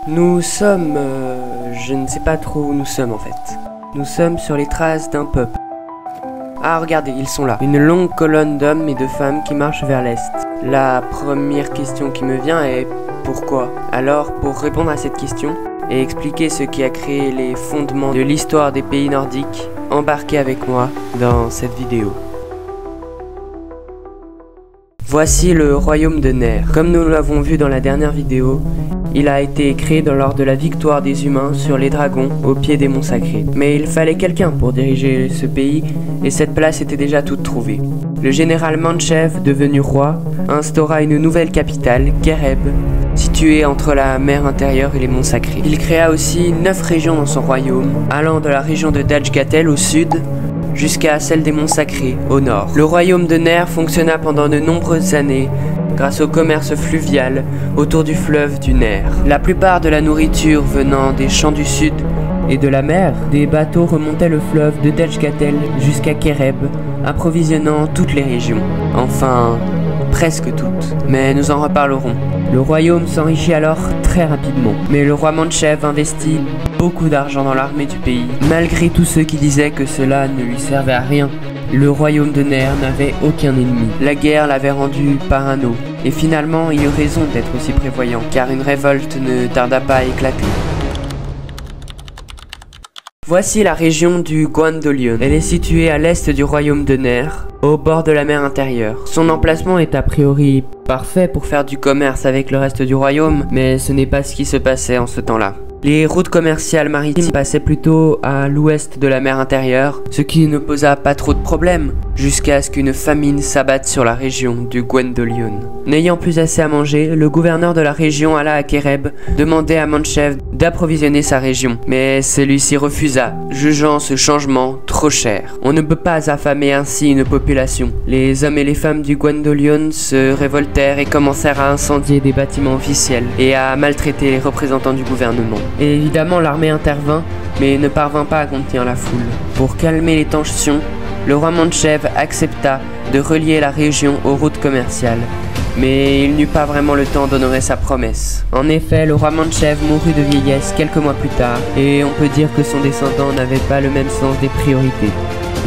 Nous sommes... je ne sais pas trop où nous sommes en fait. Nous sommes sur les traces d'un peuple. Ah, regardez, ils sont là. Une longue colonne d'hommes et de femmes qui marchent vers l'est. La première question qui me vient est pourquoi? Alors, pour répondre à cette question et expliquer ce qui a créé les fondements de l'histoire des pays nordiques, embarquez avec moi dans cette vidéo. Voici le royaume de Ner. Comme nous l'avons vu dans la dernière vidéo, il a été créé lors de la victoire des humains sur les dragons au pied des monts sacrés. Mais il fallait quelqu'un pour diriger ce pays et cette place était déjà toute trouvée. Le général Manchev, devenu roi, instaura une nouvelle capitale, Kereb, située entre la mer intérieure et les monts sacrés. Il créa aussi 9 régions dans son royaume, allant de la région de Dajgatel au sud jusqu'à celle des monts sacrés au nord. Le royaume de Ner fonctionna pendant de nombreuses années grâce au commerce fluvial autour du fleuve du Ner. La plupart de la nourriture venant des champs du sud et de la mer, des bateaux remontaient le fleuve de Dajgatel jusqu'à Kereb, approvisionnant toutes les régions. Enfin, presque toutes. Mais nous en reparlerons. Le royaume s'enrichit alors très rapidement. Mais le roi Manchev investit beaucoup d'argent dans l'armée du pays, malgré tous ceux qui disaient que cela ne lui servait à rien. Le royaume de Ner n'avait aucun ennemi. La guerre l'avait rendu parano. Et finalement, il eut raison d'être aussi prévoyant, car une révolte ne tarda pas à éclater. Voici la région du Gwendolion. Elle est située à l'est du royaume de Ner, au bord de la mer intérieure. Son emplacement est a priori parfait pour faire du commerce avec le reste du royaume, mais ce n'est pas ce qui se passait en ce temps-là. Les routes commerciales maritimes passaient plutôt à l'ouest de la mer intérieure, ce qui ne posa pas trop de problèmes, jusqu'à ce qu'une famine s'abatte sur la région du Gwendolion. N'ayant plus assez à manger, le gouverneur de la région alla à Kereb demander à Manchev d'approvisionner sa région, mais celui-ci refusa, jugeant ce changement trop cher. On ne peut pas affamer ainsi une population. Les hommes et les femmes du Gwendolion se révoltèrent et commencèrent à incendier des bâtiments officiels et à maltraiter les représentants du gouvernement. Et évidemment, l'armée intervint, mais ne parvint pas à contenir la foule. Pour calmer les tensions, le roi Manchev accepta de relier la région aux routes commerciales. Mais il n'eut pas vraiment le temps d'honorer sa promesse. En effet, le roi Manchev mourut de vieillesse quelques mois plus tard, et on peut dire que son descendant n'avait pas le même sens des priorités.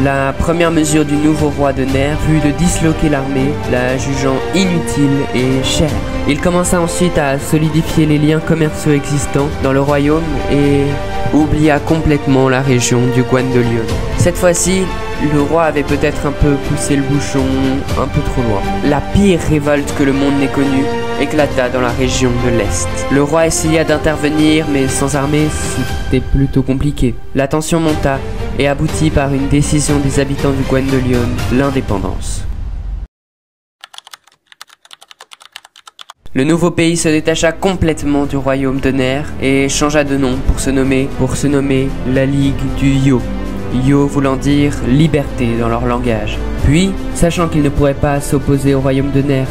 La première mesure du nouveau roi de Ner fut de disloquer l'armée, la jugeant inutile et chère. Il commença ensuite à solidifier les liens commerciaux existants dans le royaume et oublia complètement la région du Gwendolion. Cette fois-ci, le roi avait peut-être un peu poussé le bouchon un peu trop loin. La pire révolte que le monde n'ait connue éclata dans la région de l'Est. Le roi essaya d'intervenir, mais sans armée, c'était plutôt compliqué. La tension monta et aboutit par une décision des habitants du Gwendolion, l'indépendance. Le nouveau pays se détacha complètement du royaume de Ner et changea de nom pour se nommer la Ligue du Yo. Yo voulant dire liberté dans leur langage. Puis, sachant qu'ils ne pourraient pas s'opposer au royaume de Ner,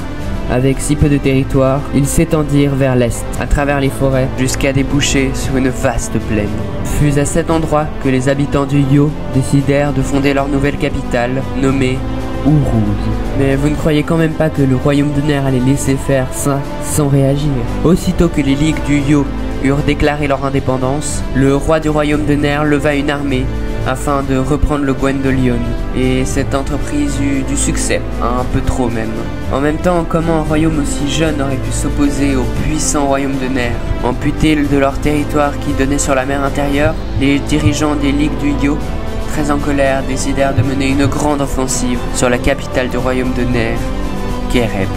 avec si peu de territoire, ils s'étendirent vers l'est, à travers les forêts, jusqu'à déboucher sur une vaste plaine. Fut à cet endroit que les habitants du Yo décidèrent de fonder leur nouvelle capitale, nommée Uruz. Mais vous ne croyez quand même pas que le royaume de Ner allait laisser faire ça sans réagir? Aussitôt que les ligues du Yo eurent déclaré leur indépendance, le roi du royaume de Ner leva une armée afin de reprendre le Gwendolion, et cette entreprise eut du succès, un peu trop même. En même temps, comment un royaume aussi jeune aurait pu s'opposer au puissant royaume de Ner? Amputés de leur territoire qui donnait sur la mer intérieure, les dirigeants des ligues du Yo, très en colère, décidèrent de mener une grande offensive sur la capitale du royaume de Ner, Kereb.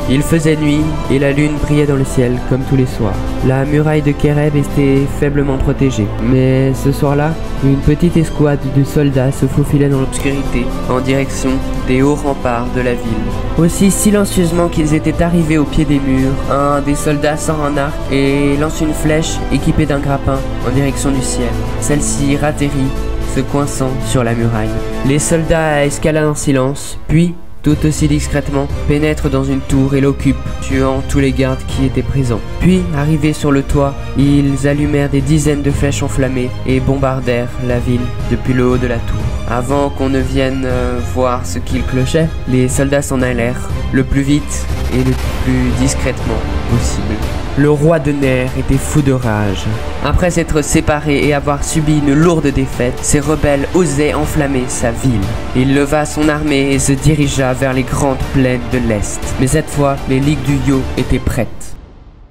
Il faisait nuit et la lune brillait dans le ciel comme tous les soirs. La muraille de Kereb était faiblement protégée, mais ce soir-là, une petite escouade de soldats se faufilait dans l'obscurité en direction des hauts remparts de la ville. Aussi silencieusement qu'ils étaient arrivés au pied des murs, un des soldats sort un arc et lance une flèche équipée d'un grappin en direction du ciel. Celle-ci atterrit, se coinçant sur la muraille. Les soldats escaladent en silence, puis tout aussi discrètement, pénètrent dans une tour et l'occupent, tuant tous les gardes qui étaient présents. Puis, arrivés sur le toit, ils allumèrent des dizaines de flèches enflammées et bombardèrent la ville depuis le haut de la tour. Avant qu'on ne vienne voir ce qu'il clochait, les soldats s'en allèrent, le plus vite et le plus discrètement possible. Le roi de Ner était fou de rage. Après s'être séparé et avoir subi une lourde défaite, ces rebelles osaient enflammer sa ville. Il leva son armée et se dirigea vers les grandes plaines de l'Est. Mais cette fois, les ligues du Yo étaient prêtes.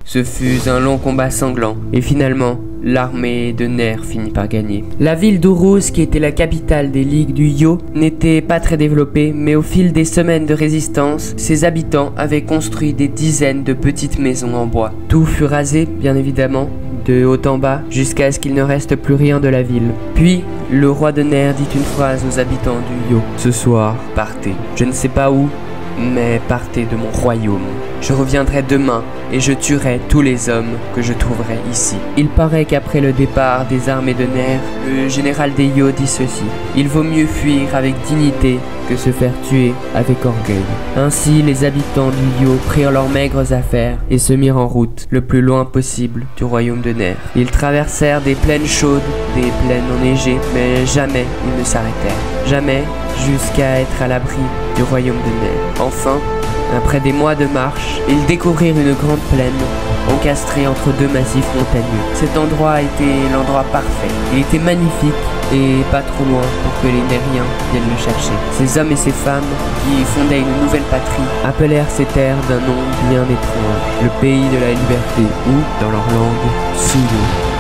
Ce fut un long combat sanglant, et finalement, l'armée de Ner finit par gagner. La ville d'Uruz, qui était la capitale des ligues du Yo, n'était pas très développée, mais au fil des semaines de résistance, ses habitants avaient construit des dizaines de petites maisons en bois. Tout fut rasé, bien évidemment, de haut en bas, jusqu'à ce qu'il ne reste plus rien de la ville. Puis, le roi de Ner dit une phrase aux habitants du Yo. « Ce soir, partez. Je ne sais pas où, mais partez de mon royaume. Je reviendrai demain et je tuerai tous les hommes que je trouverai ici. » Il paraît qu'après le départ des armées de Ner, le général des Yo dit ceci: « Il vaut mieux fuir avec dignité que se faire tuer avec orgueil. » Ainsi, les habitants du Yo prirent leurs maigres affaires et se mirent en route le plus loin possible du royaume de Ner. Ils traversèrent des plaines chaudes, des plaines enneigées, mais jamais ils ne s'arrêtèrent. Jamais jusqu'à être à l'abri du royaume de Ner. Enfin, après des mois de marche, ils découvrirent une grande plaine encastrée entre deux massifs montagneux. Cet endroit était l'endroit parfait. Il était magnifique et pas trop loin pour que les Nériens viennent le chercher. Ces hommes et ces femmes qui fondaient une nouvelle patrie appelèrent ces terres d'un nom bien étrange, le pays de la liberté ou, dans leur langue, Suyo.